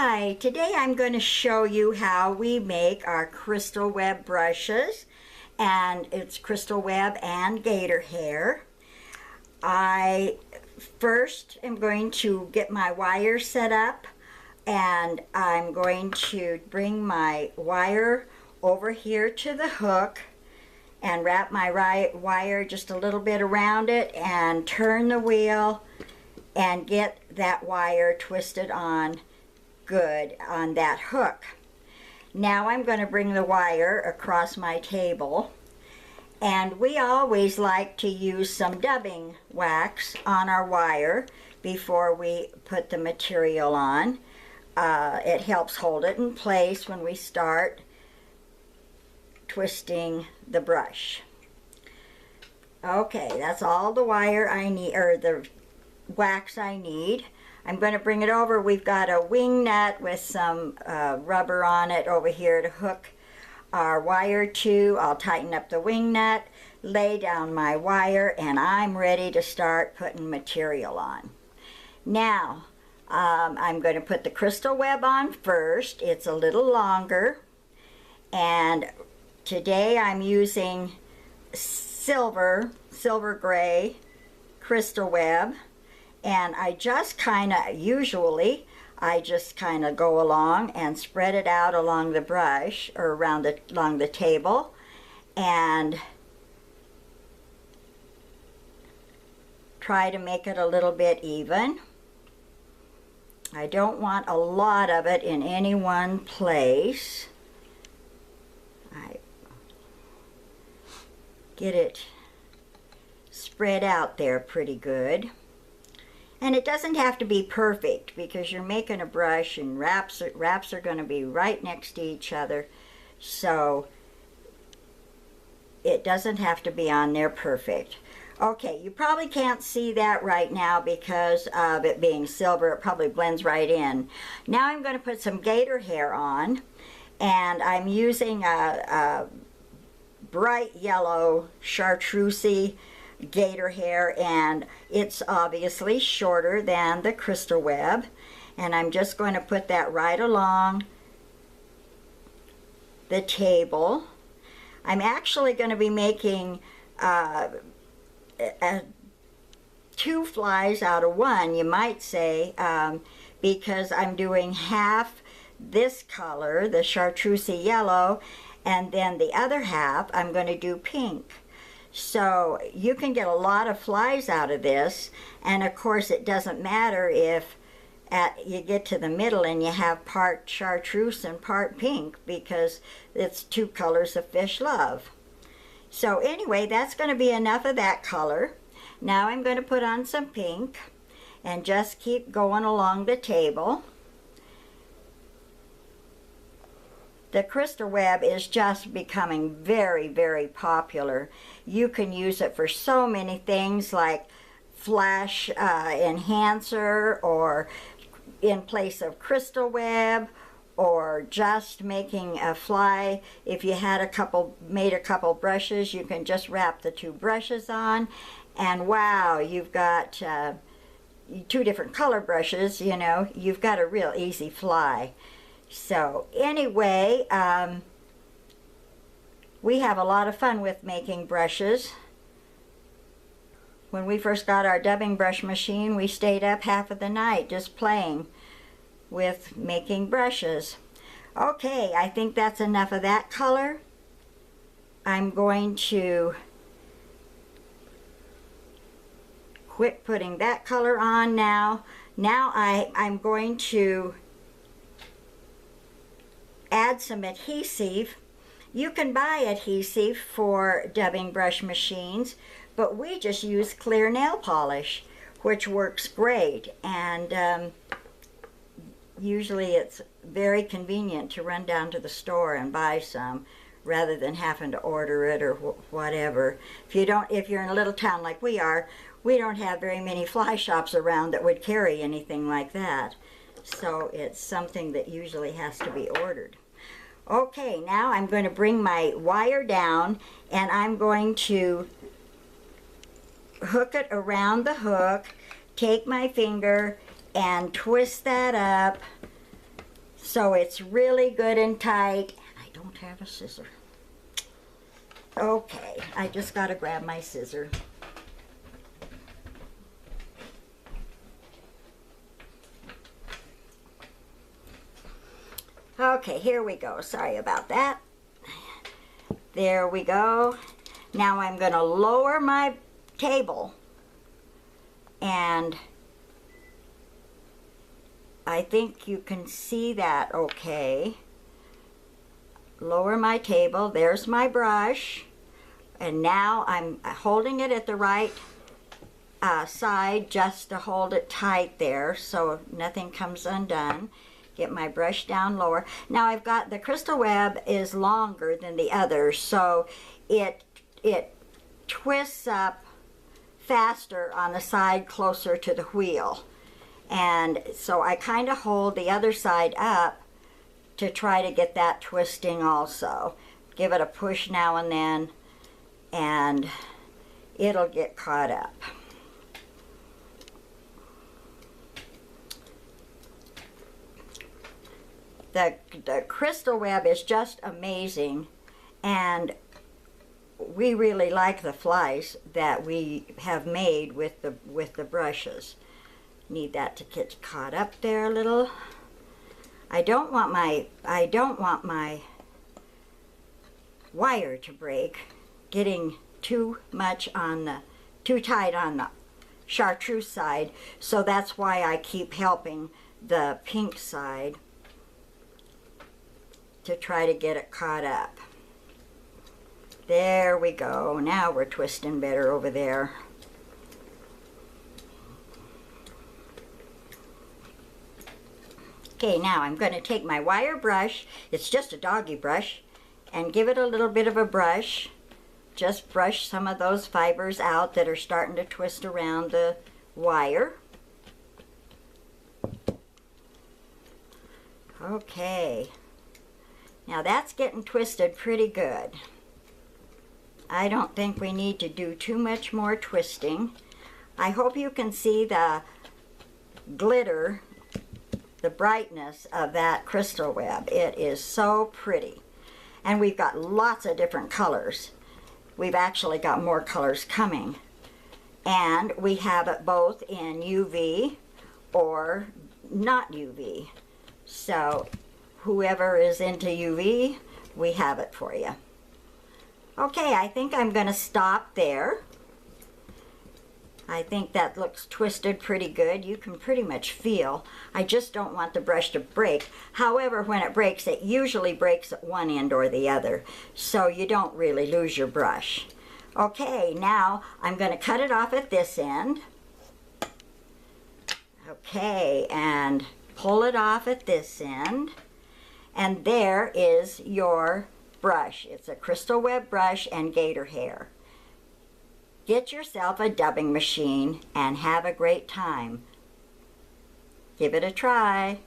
Hi, today I'm going to show you how we make our crystal web brushes, and it's crystal web and gator hair. I first am going to get my wire set up, and I'm going to bring my wire over here to the hook and wrap my wire just a little bit around it and turn the wheel and get that wire twisted on good on that hook. Now I'm going to bring the wire across my table, and we always like to use some dubbing wax on our wire before we put the material on. It helps hold it in place when we start twisting the brush. Okay, that's all the wire I need, or the wax I need. I'm going to bring it over. We've got a wing nut with some rubber on it over here to hook our wire to. I'll tighten up the wing nut, lay down my wire, and I'm ready to start putting material on. Now, I'm going to put the crystal web on first. It's a little longer, and today I'm using silver gray crystal web. And I just kind of, usually, I just kind of go along and spread it out along the brush or along the table and try to make it a little bit even. I don't want a lot of it in any one place. I get it spread out there pretty good. And it doesn't have to be perfect because you're making a brush and wraps are going to be right next to each other. So it doesn't have to be on there perfect. Okay, you probably can't see that right now because of it being silver. It probably blends right in. Now I'm going to put some gator hair on, and I'm using a bright yellow chartreuse gator hair, and it's obviously shorter than the crystal web, and I'm just going to put that right along the table. I'm actually going to be making two flies out of one, you might say, because I'm doing half this color, the chartreuse yellow, and then the other half I'm going to do pink. So you can get a lot of flies out of this, and of course it doesn't matter if you get to the middle and you have part chartreuse and part pink, because it's two colors of fish love. So anyway, that's going to be enough of that color. Now I'm going to put on some pink and just keep going along the table. The crystal web is just becoming very, very popular. You can use it for so many things like flash enhancer, or in place of crystal web, or just making a fly. If you had made a couple brushes, you can just wrap the two brushes on, and wow, you've got two different color brushes, you know, you've got a real easy fly. So anyway, we have a lot of fun with making brushes. When we first got our dubbing brush machine, we stayed up half of the night just playing with making brushes. Okay, I think that's enough of that color. I'm going to quit putting that color on now. Now I'm going to add some adhesive. You can buy adhesive for dubbing brush machines, but we just use clear nail polish, which works great, and usually it's very convenient to run down to the store and buy some rather than having to order it or whatever. If you're in a little town like we are, we don't have very many fly shops around that would carry anything like that. So it's something that usually has to be ordered. Okay, now I'm going to bring my wire down, and I'm going to hook it around the hook, take my finger and twist that up So it's really good and tight. And I don't have a scissor. Okay, I just got to grab my scissor. Okay, here we go. Sorry about that. There we go. Now I'm going to lower my table, and I think you can see that okay. Lower my table. There's my brush, and now I'm holding it at the right side just to hold it tight there so nothing comes undone. Get my brush down lower. Now I've got the Crystal Web is longer than the others, so it twists up faster on the side closer to the wheel. And so I kind of hold the other side up to try to get that twisting also. Give it a push now and then, and it'll get caught up. The Crystal Web is just amazing, and we really like the flies that we have made with the brushes. Need that to get caught up there a little. I don't want my wire to break, getting too tight on the chartreuse side, so that's why I keep helping the pink side to try to get it caught up. There we go. Now we're twisting better over there. Okay, now I'm going to take my wire brush, it's just a doggy brush, and give it a little bit of a brush. Just brush some of those fibers out that are starting to twist around the wire. Okay. Now that's getting twisted pretty good. I don't think we need to do too much more twisting. I hope you can see the glitter, the brightness of that Crystal Web. It is so pretty. And we've got lots of different colors. We've actually got more colors coming. And we have it both in UV or not UV. So whoever is into UV, we have it for you. Okay, I think I'm going to stop there. I think that looks twisted pretty good. You can pretty much feel. I just don't want the brush to break. However, when it breaks, it usually breaks at one end or the other, so you don't really lose your brush. Okay, now I'm going to cut it off at this end. Okay, and pull it off at this end. And there is your brush. It's a Crystal Web brush and gator hair. Get yourself a dubbing machine and have a great time. Give it a try.